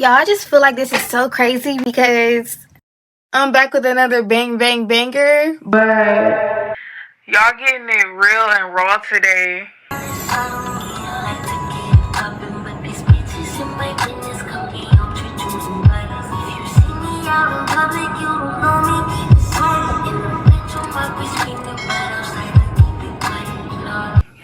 Y'all, I just feel like this is so crazy because I'm back with another bang bang banger, but y'all getting it real and raw today.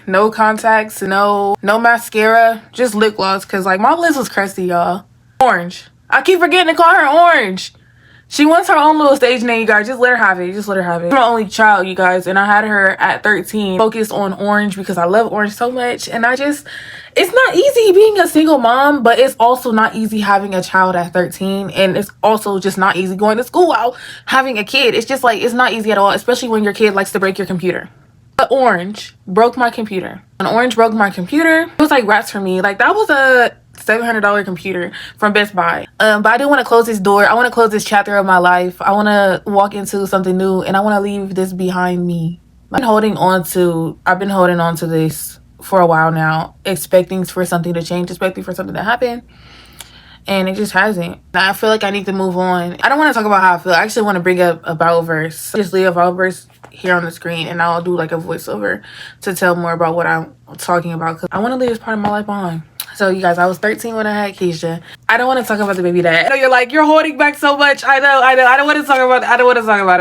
No contacts, no mascara, just lip gloss, because like my lips was crusty, y'all. Orange. I keep forgetting to call her Orange. She wants her own little stage name, you guys. Just let her have it. Just let her have it. She's my only child, you guys, and I had her at 13. Focused on Orange because I love Orange so much, and it's not easy being a single mom, but it's also not easy having a child at 13, and it's also just not easy going to school while having a kid. It's just like, it's not easy at all, especially when your kid likes to break your computer. But Orange broke my computer. When Orange broke my computer, it was like rats for me. Like, that was a $700 computer from Best Buy. But I didn't want to close this door. I want to close this chapter of my life. I want to walk into something new, and I want to leave this behind me. I've been holding on to this for a while now, expecting for something to change, expecting for something to happen. And it just hasn't. I feel like I need to move on. I don't want to talk about how I feel. I actually want to bring up a Bible verse. Just leave a Bible verse here on the screen, and I'll do like a voiceover to tell more about what I'm talking about, because I want to leave this part of my life behind. So you guys, I was 13 when I had Keisha. I don't want to talk about the baby dad. I know you're like, you're holding back so much. I know. I don't want to talk about it.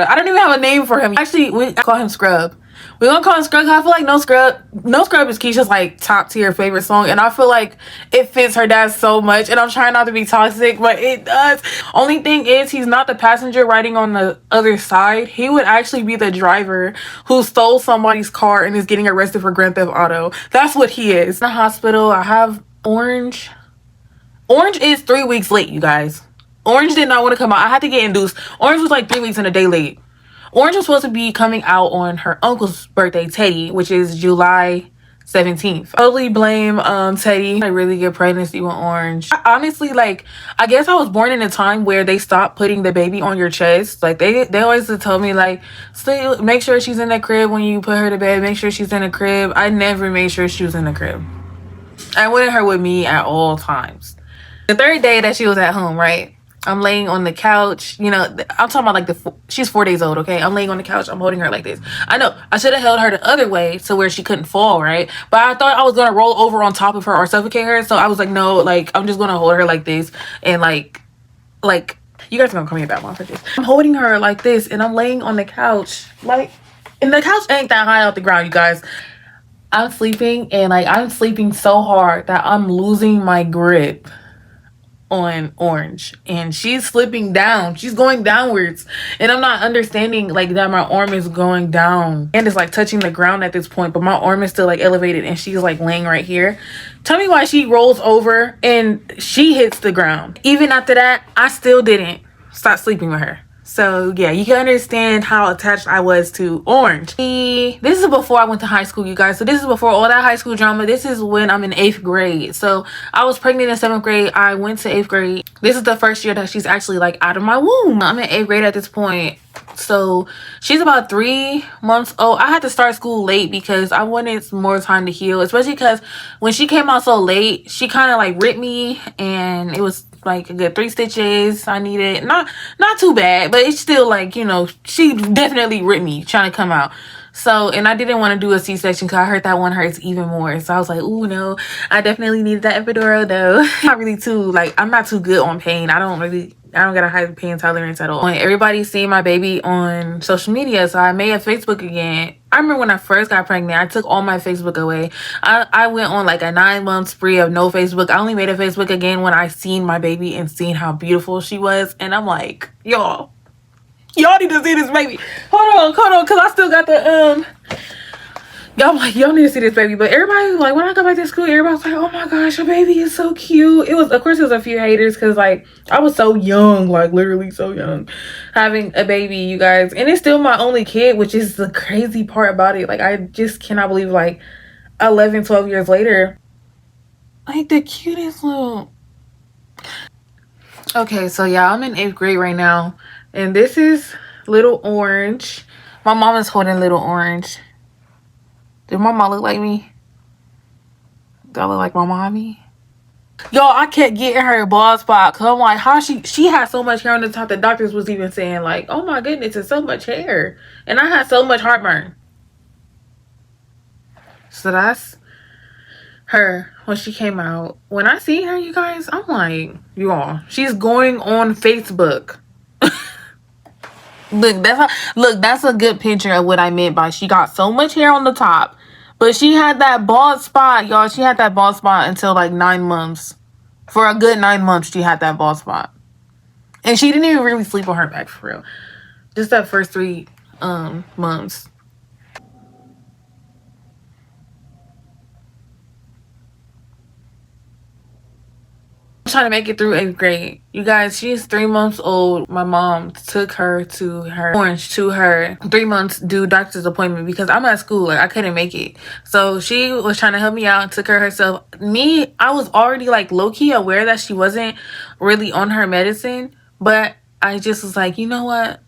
I don't even have a name for him. Actually, we call him Scrub. We're gonna call him Scrub. I feel like No Scrub is Keisha's like top tier favorite song, and I feel like it fits her dad so much, and I'm trying not to be toxic, but it does. Only thing is, he's not the passenger riding on the other side. He would actually be the driver who stole somebody's car and is getting arrested for Grand Theft Auto. That's what he is. In the hospital, I have Orange. Orange is 3 weeks late, you guys. Orange did not want to come out. I had to get induced. Orange was like 3 weeks and a day late. Orange was supposed to be coming out on her uncle's birthday, Teddy, which is July 17th. I totally blame Teddy. I really get pregnancy with Orange. Honestly, like, I guess I was born in a time where they stopped putting the baby on your chest. Like, they always tell me, like, make sure she's in the crib when you put her to bed. Make sure she's in the crib. I never made sure she was in the crib. I wanted her with me at all times. The third day that she was at home, right? I'm laying on the couch, you know, I'm talking about like she's 4 days old, okay? I'm laying on the couch, I'm holding her like this. I know, I should have held her the other way to where she couldn't fall, right? But I thought I was gonna roll over on top of her or suffocate her, so I was like, no, like, I'm just gonna hold her like this, and like, you guys are gonna call me a bad mom for this. I'm holding her like this, and I'm laying on the couch, like, and the couch ain't that high off the ground, you guys. I'm sleeping, and like, I'm sleeping so hard that I'm losing my grip on Orange, and she's slipping down, she's going downwards, and I'm not understanding like that my arm is going down and it's like touching the ground at this point, but my arm is still like elevated, and she's like laying right here. Tell me why she rolls over and she hits the ground. Even after that, I still didn't stop sleeping with her. So yeah, you can understand how attached I was to Orange. This is before I went to high school, you guys. So this is before all that high school drama. This is when I'm in 8th grade. So I was pregnant in 7th grade. I went to 8th grade. This is the first year that she's actually like out of my womb. I'm in 8th grade at this point. So she's about 3 months old. I had to start school late because I wanted more time to heal, especially because when she came out so late, she kind of like ripped me, and it was like a good 3 stitches I needed. Not too bad, but it's still like, you know, she definitely ripped me trying to come out. So, and I didn't want to do a C-section because I heard that one hurts even more. So I was like, ooh, no, I definitely needed that epidural though. I'm not too good on pain. I don't got a high pain tolerance at all. Everybody's seeing my baby on social media, so I made a Facebook again. I remember when I first got pregnant, I took all my Facebook away. I went on like a 9-month spree of no Facebook. I only made a Facebook again when I seen my baby and seen how beautiful she was. And I'm like, y'all need to see this baby. Hold on, because I still got the y'all need to see this baby. But everybody, like, when I got back to school, everybody was like, oh my gosh, your baby is so cute. Of course it was a few haters because like I was so young, like literally so young, having a baby, you guys. And it's still my only kid, which is the crazy part about it. Like, I just cannot believe, like, 11-12 years later, like, the cutest little. Okay, so yeah, I'm in 8th grade right now, and this is little Orange. My mom is holding little Orange. Did my mom look like me? Do I look like my mommy? Yo, I kept getting her a bald spot because I'm like, how she had so much hair on the top. The doctors was even saying like, oh my goodness, it's so much hair, and I had so much heartburn. So that's her when she came out. When I see her, you guys, I'm like, you all, she's going on Facebook. Look, that's a good picture of what I meant by she got so much hair on the top, but she had that bald spot, y'all. She had that bald spot until like 9 months. For a good 9 months, she had that bald spot, and she didn't even really sleep on her back for real. Just that first 3 months. Trying to make it through 8th grade. You guys, she's 3 months old. My mom took her to her Orange to her 3 months due doctor's appointment because I'm at school. Like, I couldn't make it. So she was trying to help me out and took her herself. Me, I was already like low-key aware that she wasn't really on her medicine, but I just was like, you know what?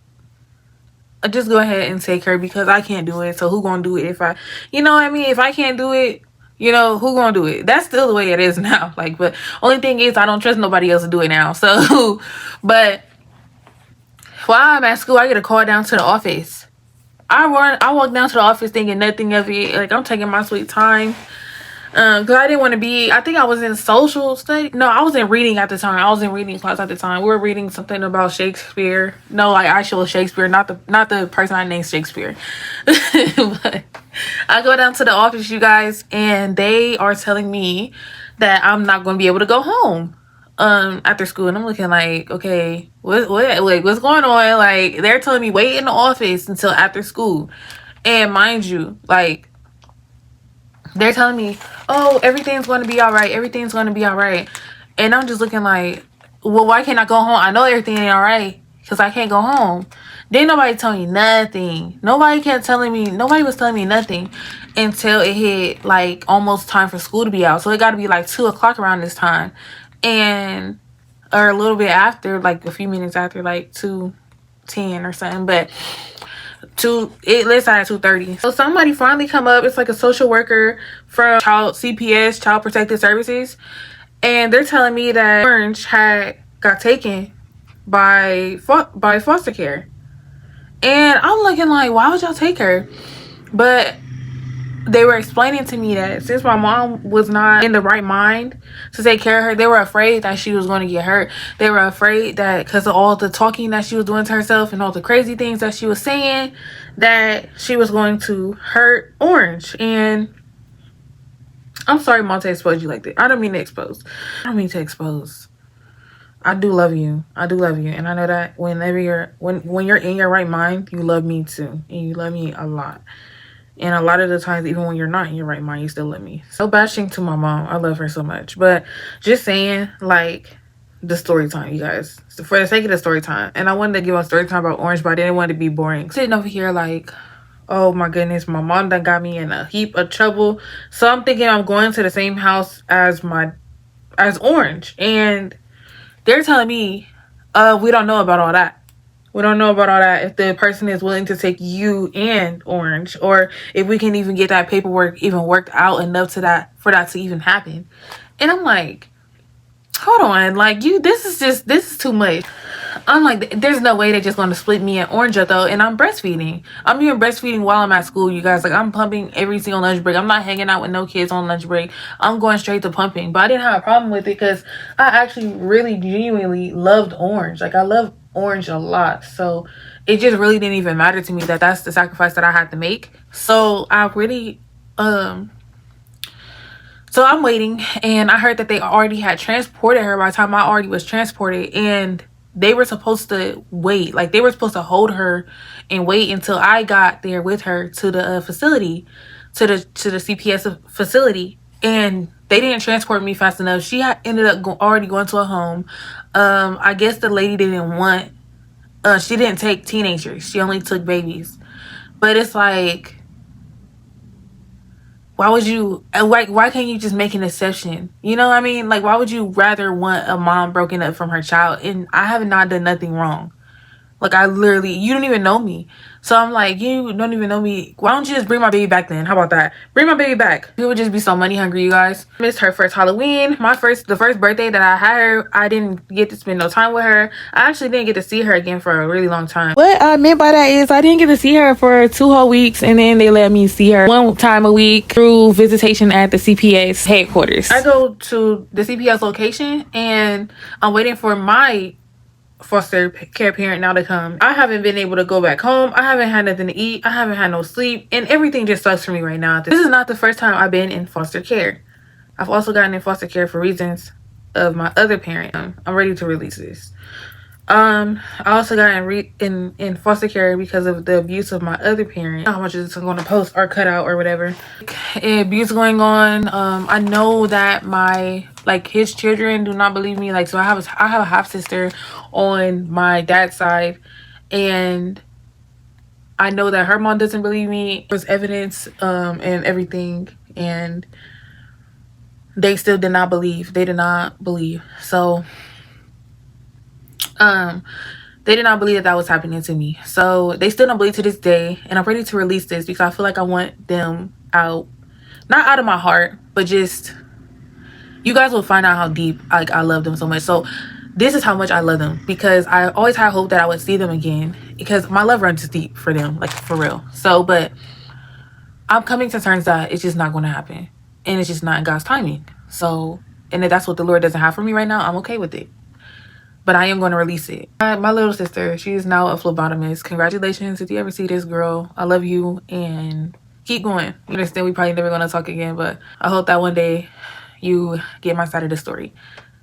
I just go ahead and take her because I can't do it. So who gonna do it if I, you know what I mean? If I can't do it, you know, who gonna do it? That's still the way it is now. Like, but only thing is I don't trust nobody else to do it now. So, but while I'm at school, I get a call down to the office. I walk down to the office thinking nothing of it. Like, I'm taking my sweet time. Because I didn't want to be, I think I was in social study. No, I was in reading at the time. I was in reading class at the time. We were reading something about Shakespeare. No, like actual Shakespeare, not the person I named Shakespeare. But I go down to the office, you guys, and they are telling me that I'm not going to be able to go home after school. And I'm looking like, okay, what's going on? Like, they're telling me wait in the office until after school. And mind you, like, they're telling me, oh, everything's going to be all right. Everything's going to be all right. And I'm just looking like, well, why can't I go home? I know everything ain't all right because I can't go home. Didn't nobody tell me nothing. Nobody was telling me nothing until it hit like almost time for school to be out. So it got to be like 2 o'clock around this time. And, or a little bit after, like a few minutes after, like 2:10 or something. But let's start at 2:30. So somebody finally come up. It's like a social worker from CPS, Child Protective Services, and they're telling me that Orange got taken by foster care. And I'm looking like, why would y'all take her? But they were explaining to me that since my mom was not in the right mind to take care of her, they were afraid that she was going to get hurt. They were afraid that because of all the talking that she was doing to herself and all the crazy things that she was saying, that she was going to hurt Orange. And I'm sorry, Mom, to expose you like that. I don't mean to expose. I do love you. And I know that whenever when you're in your right mind, you love me too. And you love me a lot. And a lot of the times, even when you're not in your right mind, you still love me. So bashing to my mom. I love her so much. But just saying, like, the story time, you guys. So for the sake of the story time. And I wanted to give a story time about Orange, but I didn't want it to be boring. Sitting over here like, oh my goodness, my mom done got me in a heap of trouble. So I'm thinking I'm going to the same house as Orange. And they're telling me, we don't know about all that. We don't know about all that. If the person is willing to take you and Orange, or if we can even get that paperwork even worked out enough for that to even happen. And I'm like, hold on, like this is too much. I'm like, there's no way they're just going to split me and Orange up though. And I'm breastfeeding. I'm even breastfeeding while I'm at school, you guys. Like, I'm pumping every single lunch break. I'm not hanging out with no kids on lunch break. I'm going straight to pumping. But I didn't have a problem with it because I actually really genuinely loved Orange. Like, I love Orange a lot. So it just really didn't even matter to me that that's the sacrifice that I had to make. So I really so I'm waiting, and I heard that they already had transported her by the time I already was transported, and they were supposed to wait. Like, they were supposed to hold her and wait until I got there with her to the facility, to the CPS facility. And they didn't transport me fast enough. She had ended up already going to a home. I guess the lady didn't want, she didn't take teenagers. She only took babies. But it's like, why can't you just make an exception? You know what I mean? Like, why would you rather want a mom broken up from her child? And I have not done nothing wrong. Like, I literally, you don't even know me. So I'm like, you don't even know me. Why don't you just bring my baby back then? How about that? Bring my baby back. People would just be so money hungry, you guys. Missed her first Halloween. The first birthday that I had her, I didn't get to spend no time with her. I actually didn't get to see her again for a really long time. What I meant by that is I didn't get to see her for 2 whole weeks, and then they let me see her 1 time a week through visitation at the CPS headquarters. I go to the CPS location, and I'm waiting for my foster care parent now to come. I haven't been able to go back home. I haven't had nothing to eat. I haven't had no sleep, and everything just sucks for me right now. This is not the first time I've been in foster care. I've also gotten in foster care for reasons of my other parent. I'm ready to release this. I also got in foster care because of the abuse of my other parent. How much is going to post or cut out or whatever. Abuse going on. I know that his children do not believe me. Like, so I have a half sister on my dad's side, and I know that her mom doesn't believe me. There's evidence and everything, and they still did not believe. They did not believe. So they did not believe that was happening to me. So they still don't believe to this day, and I'm ready to release this because I feel like I want them out, not out of my heart, but just, you guys will find out how deep I love them so much. So this is how much I love them, because I always had hope that I would see them again, because my love runs deep for them, like, for real. So, but I'm coming to terms that it's just not going to happen, and it's just not in God's timing. So, and if that's what the Lord doesn't have for me right now, I'm okay with it. But I am going to release it. My little sister, she is now a phlebotomist. Congratulations if you ever see this, girl. I love you, and keep going. You understand we probably never going to talk again, but I hope that one day you get my side of the story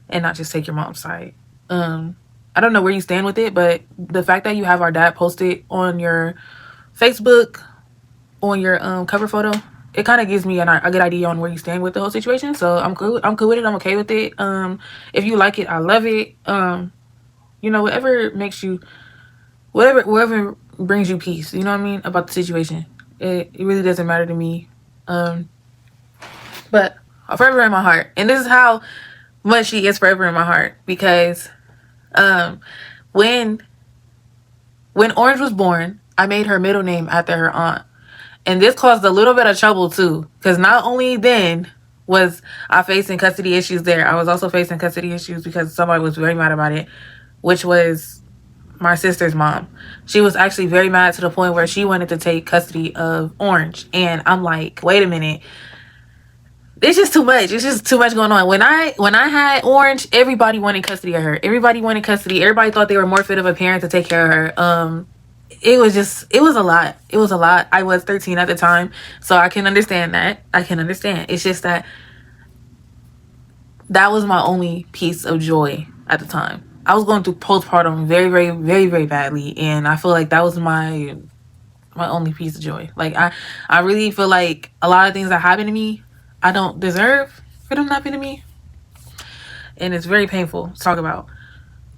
and not just take your mom's side. I don't know where you stand with it, but the fact that you have our dad posted on your Facebook, on your cover photo, it kind of gives me a good idea on where you stand with the whole situation. So I'm cool with it. I'm okay with it. If you like it, I love it. You know, whatever makes you, whatever brings you peace, you know what I mean, about the situation. It really doesn't matter to me. But forever in my heart. And this is how much she is forever in my heart, because when Orange was born, I made her middle name after her aunt. And this caused a little bit of trouble too, because not only then was I facing custody issues there, I was also facing custody issues because somebody was very mad about it, which was my sister's mom. She was actually very mad to the point where she wanted to take custody of Orange. And I'm like, wait a minute. It's just too much. It's just too much going on. When I had Orange, everybody wanted custody of her. Everybody wanted custody. Everybody thought they were more fit of a parent to take care of her. It was a lot. It was a lot. I was 13 at the time, so I can understand that. I can understand. It's just that was my only piece of joy at the time. I was going through postpartum very, very, very, very badly, and I feel like that was my only piece of joy. Like, I really feel like a lot of things that happen to me, I don't deserve for them to happen to me, and it's very painful to talk about.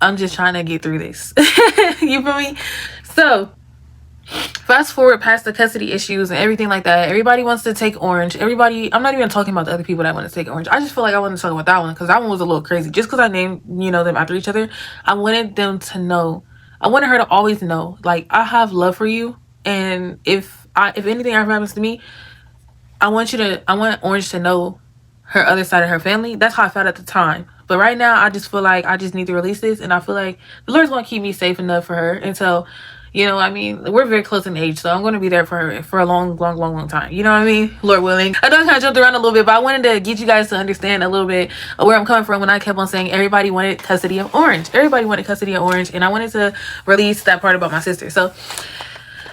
I'm just trying to get through this. You feel me? So fast forward past the custody issues and everything like that. Everybody wants to take Orange. Everybody, I'm not even talking about the other people that want to take Orange. I just feel like I want to talk about that one, because that one was a little crazy. Just because I named, them after each other, I wanted them to know. I wanted her to always know, like, I have love for you, and if anything ever happens to me, I want Orange to know her other side of her family. That's how I felt at the time. But right now, I just feel like I just need to release this, and I feel like the Lord's going to keep me safe enough for her until, we're very close in age, so I'm going to be there for her for a long, long, long, long time. You know what I mean? Lord willing. I know I kind of jumped around a little bit, but I wanted to get you guys to understand a little bit of where I'm coming from when I kept on saying everybody wanted custody of Orange. Everybody wanted custody of Orange, and I wanted to release that part about my sister. So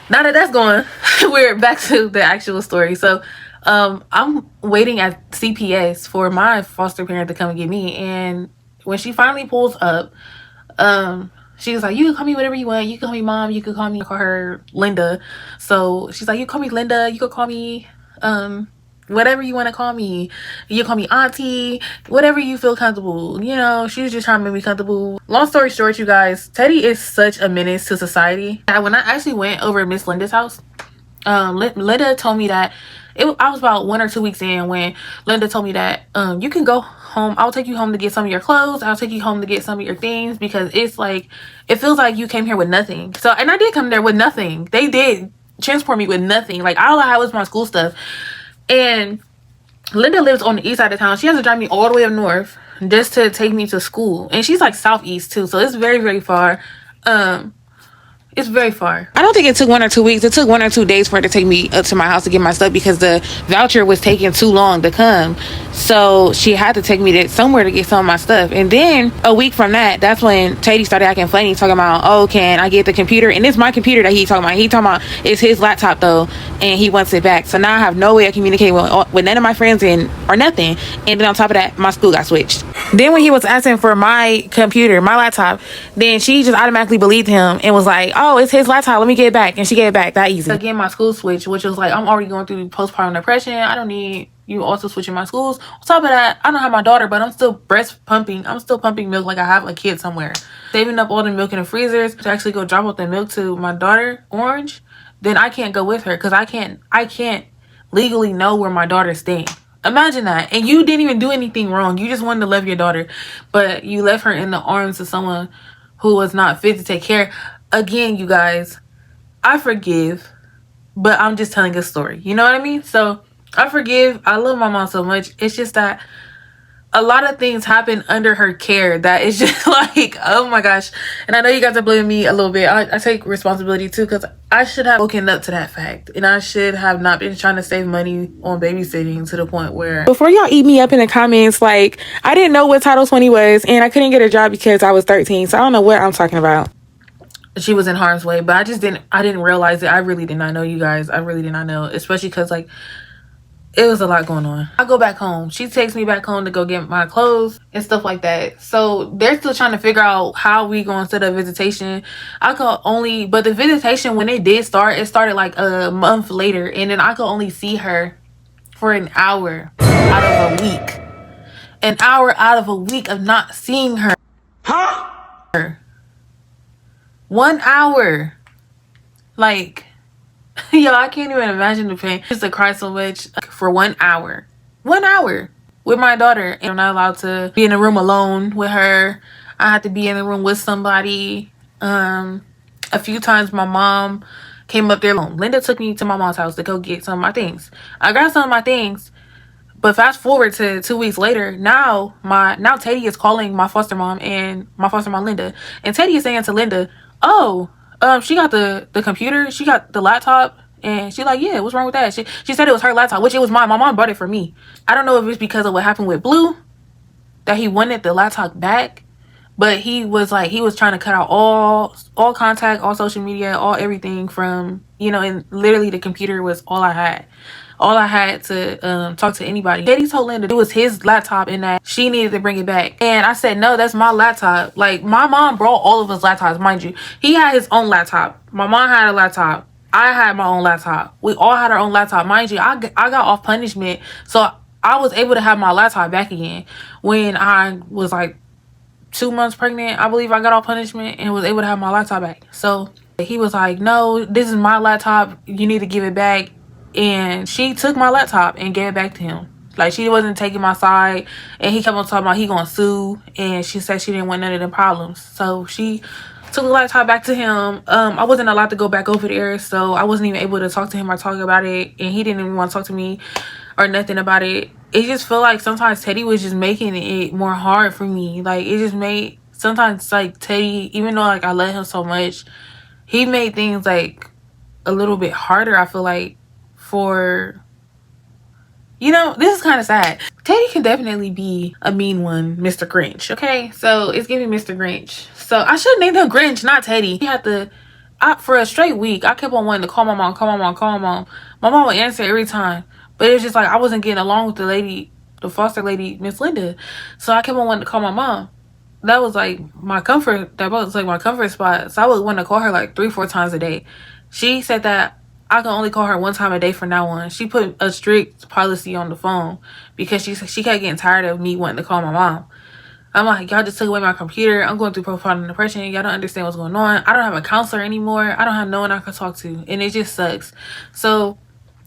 now that that's gone, we're back to the actual story. So I'm waiting at CPS for my foster parent to come and get me, and when she finally pulls up, she was like, you can call me whatever you want. You can call me mom. You can call her Linda. So she's like, you call me Linda. You can call me whatever you want to call me. You call me auntie, whatever you feel comfortable. She was just trying to make me comfortable. Long story short, you guys, Teddy is such a menace to society. When I actually went over to Miss Linda's house, Linda told me that I was about 1 or 2 weeks in when Linda told me that you can go home. I'll take you home to get some of your clothes. I'll take you home to get some of your things, because it's like, it feels like you came here with nothing. So, and I did come there with nothing. They did transport me with nothing. Like, all I had was my school stuff. And Linda lives on the east side of town. She has to drive me all the way up north just to take me to school. And she's like southeast too, so it's very, very far. It's very far. I don't think it took 1 or 2 weeks. It took 1 or 2 days for her to take me up to my house to get my stuff, because the voucher was taking too long to come. So she had to take me to somewhere to get some of my stuff. And then a week from that, that's when Teddy started acting funny, talking about, oh, can I get the computer? And it's my computer that he's talking about. He talking about it's his laptop though, and he wants it back. So now I have no way of communicating with none of my friends or nothing. And then on top of that, my school got switched. Then when he was asking for my computer, my laptop, then she just automatically believed him and was like, oh, it's his laptop, let me get it back. And she gave it back that easy. Again, my school switch, which was like, I'm already going through postpartum depression. I don't need you also switching my schools. On top of that, I don't have my daughter, but I'm still breast pumping. I'm still pumping milk like I have a kid somewhere. Saving up all the milk in the freezers to actually go drop off the milk to my daughter, Orange. Then I can't go with her, because I can't legally know where my daughter's staying. Imagine that. And you didn't even do anything wrong. You just wanted to love your daughter, but you left her in the arms of someone who was not fit to take care. Again, you guys, I forgive, but I'm just telling a story. You know what I mean? So I forgive. I love my mom so much. It's just that a lot of things happen under her care that is just like, oh my gosh. And I know you guys are blaming me a little bit. I take responsibility too, because I should have woken up to that fact, and I should have not been trying to save money on babysitting to the point where, before y'all eat me up in the comments, like, I didn't know what Title 20 was, and I couldn't get a job because I was 13. So I don't know what I'm talking about. She was in harm's way, but I didn't realize it. I really did not know, you guys. I really did not know, especially because, like, it was a lot going on. I go back home. She takes me back home to go get my clothes and stuff like that. So they're still trying to figure out how we going to set up visitation. But the visitation, when it did start, it started like a month later. And then I could only see her for an hour out of a week. An hour out of a week of not seeing her. Huh? 1 hour. Like, yo, I can't even imagine the pain. Just to cry so much for 1 hour. 1 hour with my daughter. And I'm not allowed to be in a room alone with her. I had to be in the room with somebody. A few times my mom came up there. Linda took me to my mom's house to go get some of my things. I got some of my things. But fast forward to 2 weeks later, now Teddy is calling my foster mom and my foster mom Linda. And Teddy is saying to Linda, oh, she got the computer, she got the laptop. And she's like, yeah, what's wrong with that? She said it was her laptop, which it was mine. My mom bought it for me. I don't know if it's because of what happened with Blue, that he wanted the laptop back. But he was trying to cut out all contact, all social media, all everything from, and literally the computer was all I had. All I had to talk to anybody. Teddy told Linda it was his laptop and that she needed to bring it back. And I said, no, that's my laptop. Like, my mom brought all of his laptops, mind you. He had his own laptop. My mom had a laptop. I had my own laptop. We all had our own laptop. Mind you, I got off punishment. So I was able to have my laptop back again when I was like 2 months pregnant. I believe I got off punishment and was able to have my laptop back. So he was like, no, this is my laptop. You need to give it back. And she took my laptop and gave it back to him. Like, she wasn't taking my side. And he kept on talking about he gonna sue. And she said she didn't want none of them problems. So she took the laptop back to him. I wasn't allowed to go back over there. So I wasn't even able to talk to him or talk about it. And he didn't even want to talk to me or nothing about it. It just felt like sometimes Teddy was just making it more hard for me. Like, it just made, sometimes, like, Teddy, even though, like, I love him so much, he made things, like, a little bit harder, I feel like, for, this is kind of sad. Teddy can definitely be a mean one, Mr. Grinch, okay? So it's giving Mr. Grinch. So I should name him Grinch, not Teddy. He had to, for a straight week, I kept on wanting to call my mom, call my mom, call my mom. My mom would answer every time. But it was just like I wasn't getting along with the foster lady, Miss Linda. So I kept on wanting to call my mom. That was like my comfort spot. So I would want to call her like 3-4 times a day. She said that I can only call her 1 time a day from now on. She put a strict policy on the phone because she kept getting tired of me wanting to call my mom. I'm like, y'all just took away my computer. I'm going through postpartum depression. Y'all don't understand what's going on. I don't have a counselor anymore. I don't have no one I can talk to. And it just sucks. So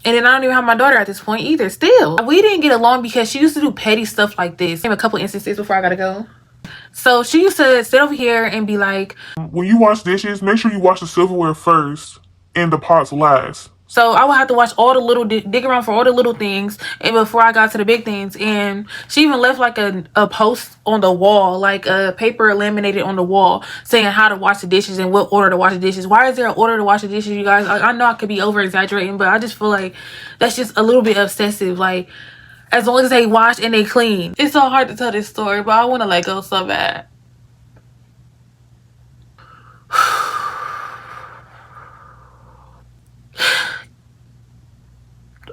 And then I don't even have my daughter at this point either. Still, we didn't get along because she used to do petty stuff like this. I have a couple instances before I gotta go. So she used to sit over here and be like, when you wash dishes, make sure you wash the silverware first and the pots last. So I would have to watch all the little, dig around for all the little things, and before I got to the big things. And she even left like a post on the wall, like a paper laminated on the wall, saying how to wash the dishes and what order to wash the dishes. Why is there an order to wash the dishes, you guys? I know I could be over exaggerating, but I just feel like that's just a little bit obsessive. Like, as long as they wash and they clean. It's so hard to tell this story, but I want to let go so bad.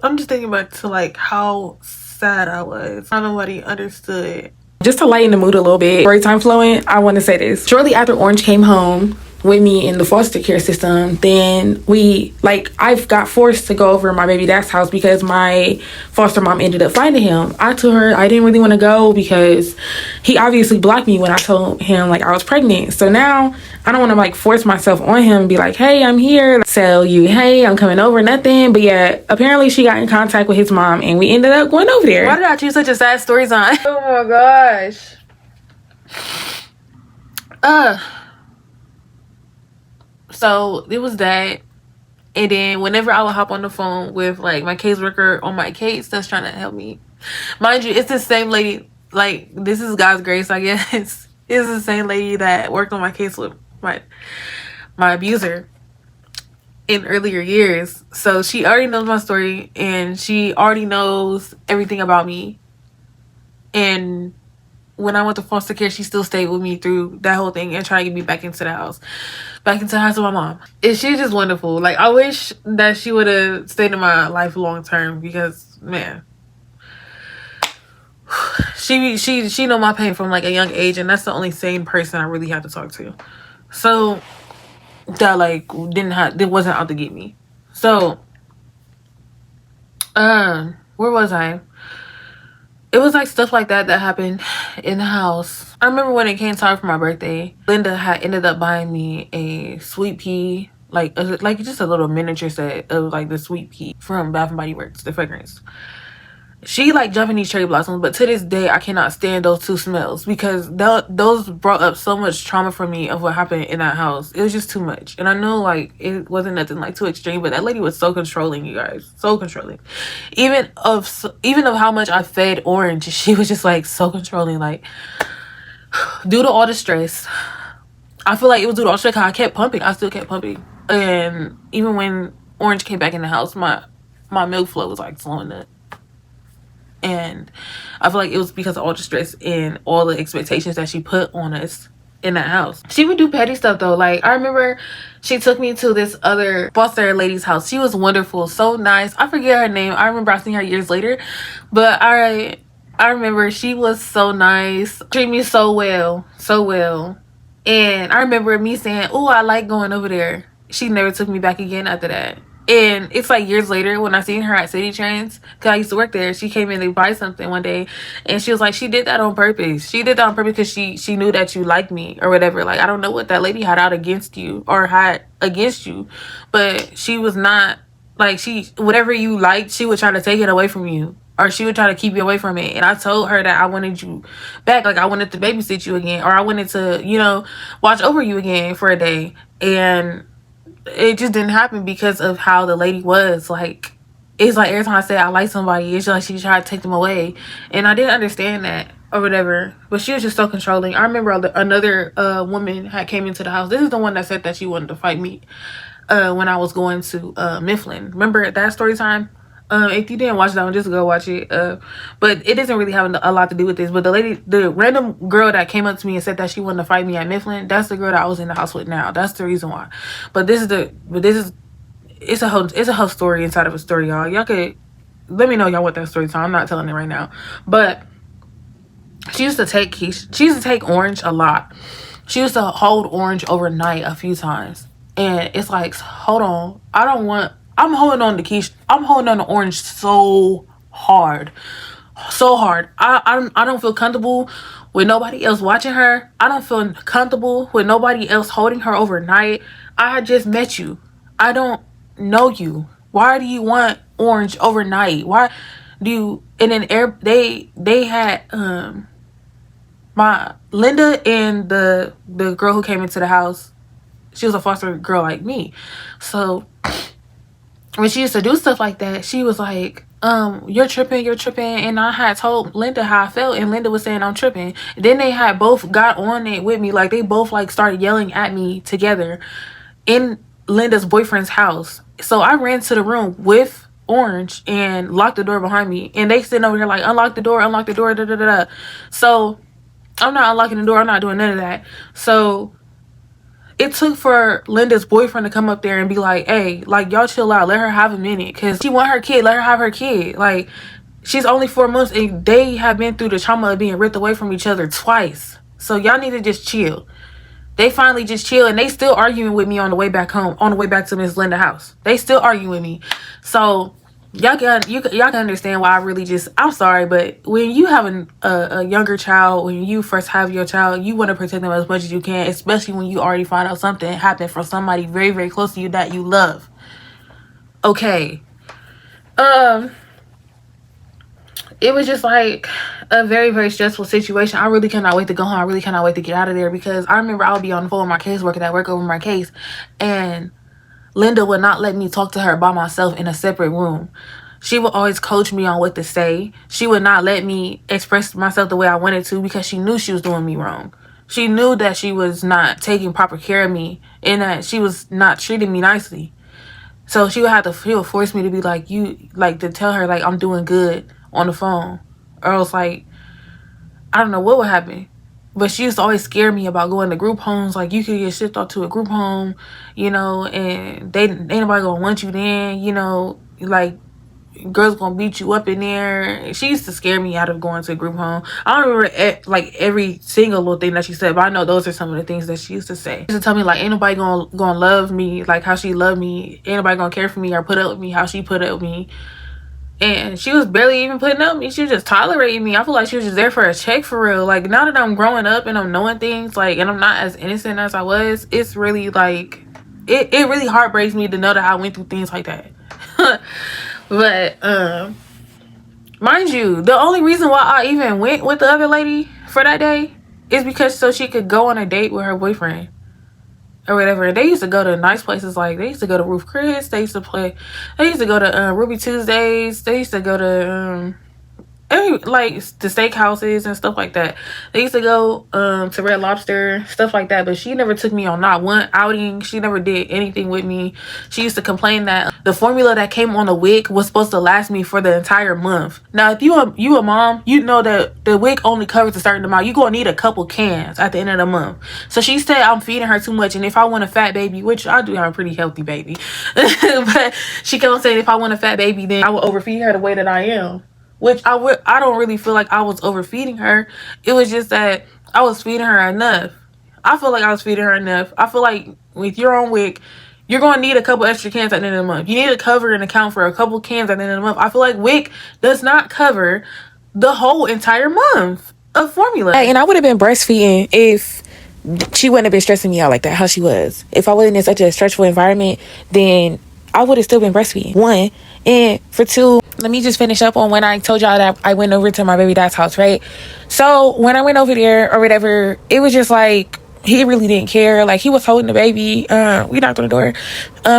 I'm just thinking back to like how sad I was. How nobody understood. Just to lighten the mood a little bit, story time flowing, I want to say this. Shortly after Orange came home with me in the foster care system, then I got forced to go over my baby dad's house because my foster mom ended up finding him. I told her I didn't really want to go because he obviously blocked me when I told him like I was pregnant. So now I don't want to like force myself on him and be like, hey, I'm here, tell you, hey, I'm coming over, nothing. But yeah, apparently she got in contact with his mom and we ended up going over there. Why did I choose such a sad story time? Oh my gosh. So it was that, and then whenever I would hop on the phone with like my caseworker on my case that's trying to help me, mind you, it's the same lady. Like, this is God's grace, I guess. It's the same lady that worked on my case with my abuser in earlier years. So she already knows my story and she already knows everything about me. And when I went to foster care, she still stayed with me through that whole thing and tried to get me back into the house. Back into the house with my mom. And she's just wonderful. Like, I wish that she would have stayed in my life long term because, man, she know my pain from like a young age, and that's the only sane person I really had to talk to. So that like it wasn't out to get me. So where was I? It was like stuff like that happened in the house. I remember when it came time for my birthday, Linda had ended up buying me a sweet pea, like just a little miniature set of like the sweet pea from Bath and Body Works, the fragrance. She like jumping these cherry blossoms, but to this day I cannot stand those two smells because those brought up so much trauma for me of what happened in that house. It was just too much. And I know like it wasn't nothing like too extreme, but that lady was so controlling, you guys, so controlling. Even of how much I fed Orange, she was just like so controlling. Like, due to all the stress, I feel like it was due to all the stress. I kept pumping. I still kept pumping, and even when Orange came back in the house, my milk flow was like slowing up. And I feel like it was because of all the stress and all the expectations that she put on us in that house. She would do petty stuff though. Like, I remember she took me to this other foster lady's house. She was wonderful, so nice. I forget her name. I remember I seen her years later, but I remember she was so nice, treated me so well, so well. And I remember me saying, oh, I like going over there. She never took me back again after that. And it's like years later when I seen her at City Trends, because I used to work there. She came in to buy something one day and she was like, she did that on purpose. She did that on purpose because she knew that you liked me or whatever. Like, I don't know what that lady had out against you or had against you, but she was not like, whatever you liked, she would try to take it away from you, or she would try to keep you away from it. And I told her that I wanted you back. Like, I wanted to babysit you again, or I wanted to, you know, watch over you again for a day. And it just didn't happen because of how the lady was. Like, it's like every time I say I like somebody, it's like she tried to take them away. And I didn't understand that or whatever, but she was just so controlling. I remember another woman had came into the house. This is the one that said that she wanted to fight me when I was going to Mifflin. Remember that story time? If you didn't watch that one, just go watch it. But it doesn't really have a lot to do with this. But the random girl that came up to me and said that she wanted to fight me at Mifflin, that's the girl that I was in the house with now. That's the reason why. It's a whole story inside of a story, y'all. Y'all could let me know y'all want that story time. I'm not telling it right now. But she used to take Orange a lot. She used to hold Orange overnight a few times. And it's like, hold on. I'm holding on to Keisha. I'm holding on to Orange so hard. So hard. I don't feel comfortable with nobody else watching her. I don't feel comfortable with nobody else holding her overnight. I just met you. I don't know you. Why do you want Orange overnight? Why do you? And then they had my Linda and the girl who came into the house. She was a foster girl like me, so when she used to do stuff like that, she was like, you're tripping. And I had told Linda how I felt, and Linda was saying I'm tripping. Then they had both got on it with me. Like, they both like started yelling at me together in Linda's boyfriend's house. So I ran to the room with Orange and locked the door behind me. And they sitting over here like, unlock the door, da da da da. So I'm not unlocking the door. I'm not doing none of that. So it took for Linda's boyfriend to come up there and be like, hey, like, y'all chill out. Let her have a minute. Because she want her kid. Let her have her kid. Like, she's only 4 months and they have been through the trauma of being ripped away from each other twice. So y'all need to just chill. They finally just chill, and they still arguing with me on the way back home, on the way back to Miss Linda's house. They still arguing with me. So y'all can understand why I really just, I'm sorry, but when you have a younger child, when you first have your child, you want to protect them as much as you can, especially when you already find out something happened from somebody very, very close to you that you love. Okay. It was just like a very, very stressful situation. I really cannot wait to go home. I really cannot wait to get out of there, because I remember I would be on the phone with my caseworker that work over my case, and Linda would not let me talk to her by myself in a separate room. She would always coach me on what to say. She would not let me express myself the way I wanted to, because she knew she was doing me wrong. She knew that she was not taking proper care of me and that she was not treating me nicely. So she would force me to be like, to tell her like I'm doing good on the phone, or else like I don't know what would happen. But she used to always scare me about going to group homes. Like, you could get shipped off to a group home, and ain't nobody gonna want you then, like, girls gonna beat you up in there. She used to scare me out of going to a group home. I don't remember like every single little thing that she said, but I know those are some of the things that she used to say. She used to tell me like, ain't nobody gonna love me like how she loved me. Ain't nobody gonna care for me or put up with me how she put up with me. And she was barely even putting up with me. She was just tolerating me. I feel like she was just there for a check, for real. Like, now that I'm growing up and I'm knowing things, like, and I'm not as innocent as I was, it's really like, it really heartbreaks me to know that I went through things like that. But mind you, the only reason why I even went with the other lady for that day is because so she could go on a date with her boyfriend or whatever. They used to go to nice places. Like, they used to go to Roof Chris. They used to go to Ruby Tuesdays. They used to go to like the steakhouses and stuff like that. They used to go to Red Lobster, stuff like that. But she never took me on not one outing. She never did anything with me. She used to complain that the formula that came on the wig was supposed to last me for the entire month. Now, if you a mom, you know that the wig only covers a certain amount. You're gonna need a couple cans at the end of the month. So she said I'm feeding her too much, and if I want a fat baby, which I do have a pretty healthy baby, but she kept on saying if I want a fat baby, then I would overfeed her the way that I am. Which I don't really feel like I was overfeeding her. It was just that I was feeding her enough. I feel like I was feeding her enough. I feel like with your own WIC, you're going to need a couple extra cans at the end of the month. You need to cover and account for a couple cans at the end of the month. I feel like WIC does not cover the whole entire month of formula. And I would have been breastfeeding if she wouldn't have been stressing me out like that, how she was. If I wasn't in such a stressful environment, then I would have still been breastfeeding. 1. And for 2, let me just finish up on when I told y'all that I went over to my baby dad's house, right? So when I went over there or whatever, it was just like, he really didn't care. Like, he was holding the baby. We knocked on the door.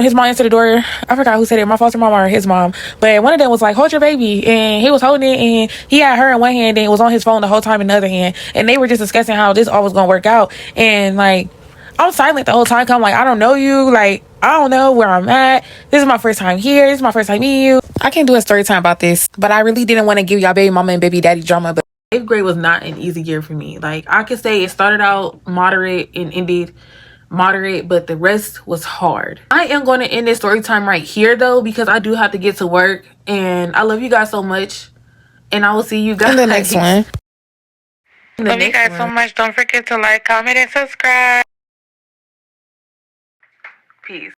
His mom answered the door. I forgot who said it, my foster mom or his mom. But one of them was like, hold your baby. And he was holding it, and he had her in one hand and it was on his phone the whole time in the other hand. And they were just discussing how this all was going to work out. And like, I'm silent the whole time. I'm like, I don't know you. Like, I don't know where I'm at. This is my first time here. This is my first time meeting you. I can't do a story time about this, but I really didn't want to give y'all baby mama and baby daddy drama. But 8th grade was not an easy year for me. Like, I could say it started out moderate and ended moderate, but the rest was hard. I am going to end this story time right here though, because I do have to get to work, and I love you guys so much, and I will see you guys in the next one. Love you guys so much. Don't forget to like, comment, and subscribe. Peace.